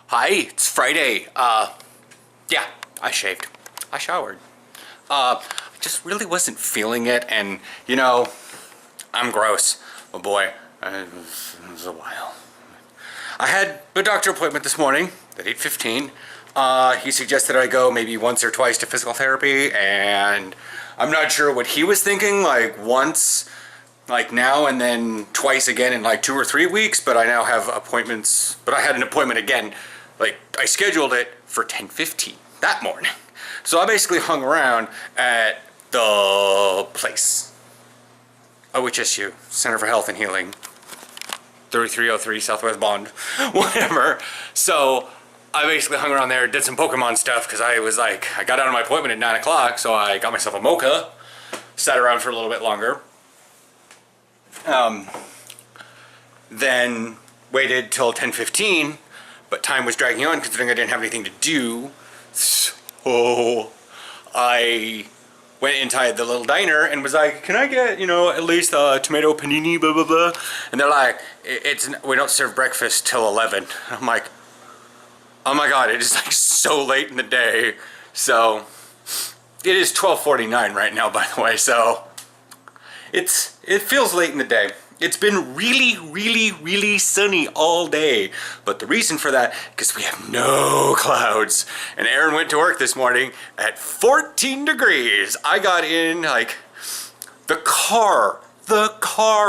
Hi, it's Friday. Yeah, I shaved. I showered. I just really wasn't feeling it, and I'm gross. Oh boy, it was a while. I had a doctor appointment this morning at 8:15. He suggested I go maybe once or twice to physical therapy, and I'm not sure what he was thinking, like once, like now, and then twice again in like 2 or 3 weeks, but I now have appointments, but I had an appointment again, like I scheduled it for 10:15 that morning. So I basically hung around at the place, OHSU, Center for Health and Healing, 3303 Southwest Bond, whatever. So I basically hung around there, did some Pokemon stuff, because I was like, I got out of my appointment at 9 o'clock, so I got myself a mocha, sat around for a little bit longer, then waited till 10:15, but time was dragging on considering I didn't have anything to do, so I went inside the little diner and was like, can I get, at least a tomato panini, blah, blah, blah. And they're like, we don't serve breakfast till 11. I'm like, oh my God, it is like so late in the day. So it is 12:49 right now, by the way. So it feels late in the day. It's been really, really, really sunny all day. But the reason for that, because we have no clouds. And Aaron went to work this morning at 14 degrees. I got in, like, the car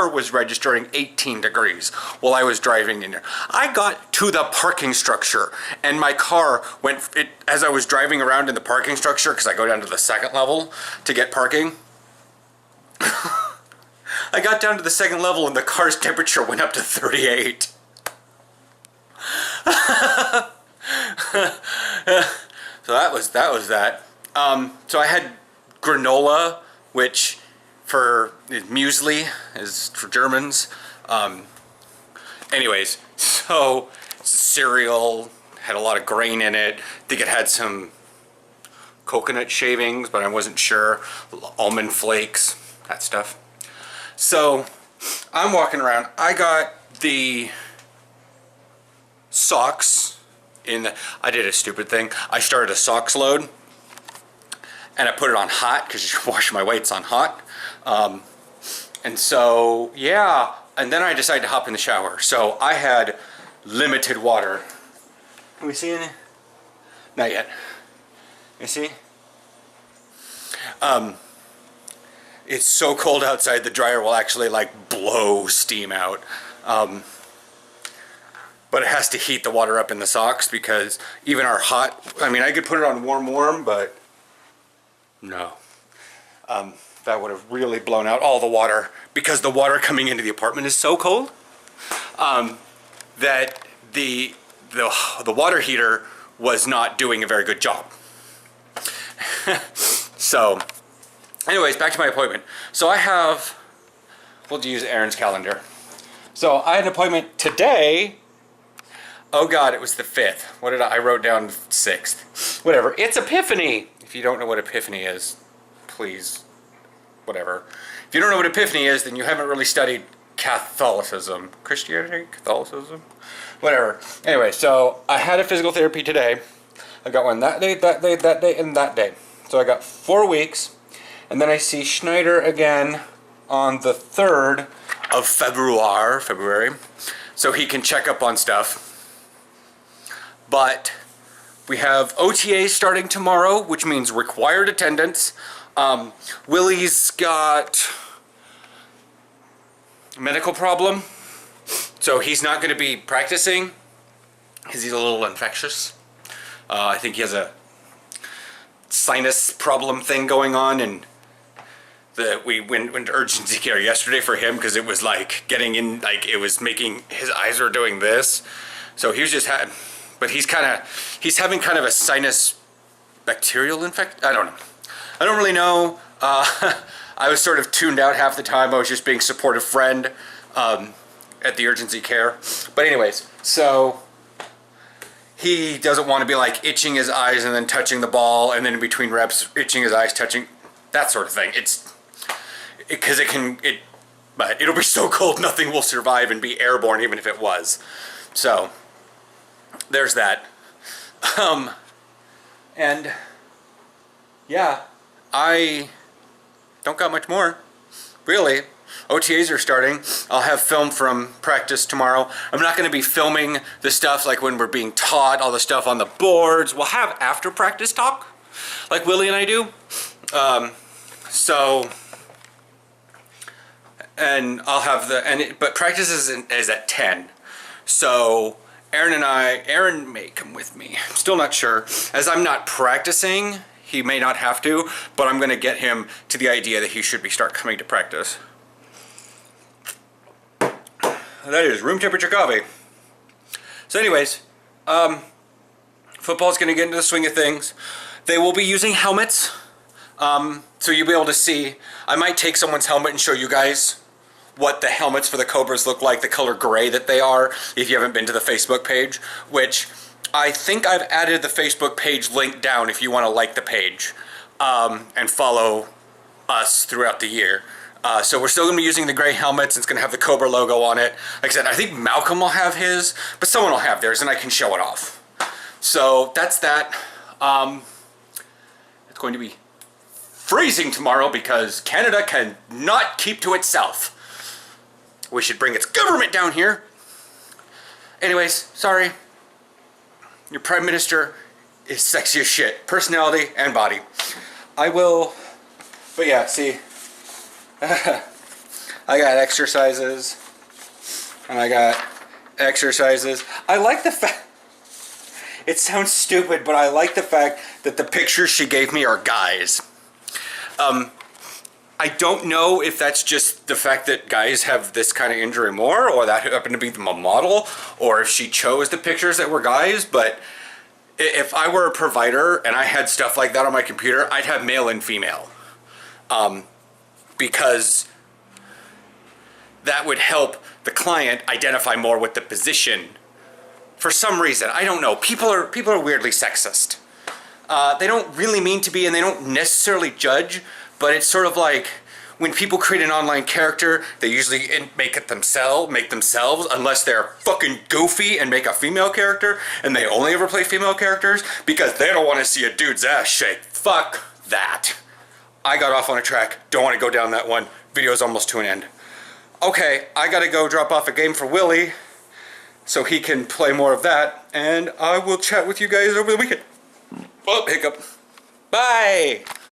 was registering 18 degrees while I was driving in there. I got to the parking structure and my car went, as I was driving around in the parking structure, because I go down to the second level to get parking. I got down to the second level and the car's temperature went up to 38. So that was that. So I had granola, which for muesli is for Germans. Anyways, so cereal had a lot of grain in it. I think it had some coconut shavings, but I wasn't sure. Almond flakes, that stuff. So I'm walking around. I got the socks I did a stupid thing. I started a socks load and I put it on hot because you wash my weights on hot. And so, yeah, and then I decided to hop in the shower. So I had limited water. Can we see any? Not yet. You see? It's so cold outside, the dryer will actually like blow steam out. But it has to heat the water up in the socks because even our hot, I mean, I could put it on warm, but no. That would have really blown out all the water because the water coming into the apartment is so cold that the water heater was not doing a very good job. So anyways, back to my appointment. So we'll use Aaron's calendar. So I had an appointment today. Oh God, it was the 5th. What did I wrote down 6th. Whatever, it's Epiphany. If you don't know what Epiphany is, please, whatever. If you don't know what Epiphany is, then you haven't really studied Catholicism. Christianity? Catholicism? Whatever. Anyway, so I had a physical therapy today. I got one that day, and that day. So I got 4 weeks. And then I see Schneider again on the 3rd of February, so he can check up on stuff. But we have OTAs starting tomorrow, which means required attendance. Willie's got a medical problem, so he's not going to be practicing because he's a little infectious. I think he has a sinus problem thing going on, and we went to urgency care yesterday for him because it was like getting in, like it was making his eyes were doing this. So he was just but he's having kind of a sinus bacterial infection. I don't know. I don't really know. I was sort of tuned out half the time. I was just being supportive friend at the urgency care. But anyways, so he doesn't want to be like itching his eyes and then touching the ball, and then in between reps itching his eyes, touching, that sort of thing. But it'll be so cold nothing will survive and be airborne even if it was. So there's that. And yeah, I don't got much more, really. OTAs are starting. I'll have film from practice tomorrow. I'm not going to be filming the stuff like when we're being taught, all the stuff on the boards. We'll have after practice talk, like Willie and I do. And I'll have but practice is at 10. So Aaron may come with me. I'm still not sure. As I'm not practicing, he may not have to, but I'm going to get him to the idea that he should start coming to practice. That is room temperature coffee. So anyways, football's going to get into the swing of things. They will be using helmets, so you'll be able to see. I might take someone's helmet and show you guys what the helmets for the Cobras look like, the color gray that they are, if you haven't been to the Facebook page, which I think I've added the Facebook page link down if you want to like the page and follow us throughout the year. So we're still going to be using the gray helmets. It's going to have the Cobra logo on it. Like I said, I think Malcolm will have his, but someone will have theirs and I can show it off. So that's that. It's going to be freezing tomorrow because Canada cannot keep to itself. We should bring its government down here. Anyways, sorry. Your Prime Minister is sexy as shit. Personality and body. But yeah, see. I got exercises. And I got exercises. I like the fact. It sounds stupid, but I like the fact that the pictures she gave me are guys. I don't know if that's just the fact that guys have this kind of injury more, or that happened to be a model, or if she chose the pictures that were guys, but if I were a provider and I had stuff like that on my computer, I'd have male and female. Because that would help the client identify more with the position. For some reason, I don't know. People are weirdly sexist. They don't really mean to be, and they don't necessarily judge, but it's sort of like when people create an online character, they usually make themselves, unless they're fucking goofy and make a female character, and they only ever play female characters because they don't want to see a dude's ass shake. Fuck that. I got off on a track. Don't want to go down that one. Video's almost to an end. Okay, I gotta go drop off a game for Willie so he can play more of that, and I will chat with you guys over the weekend. Oh, hiccup. Bye!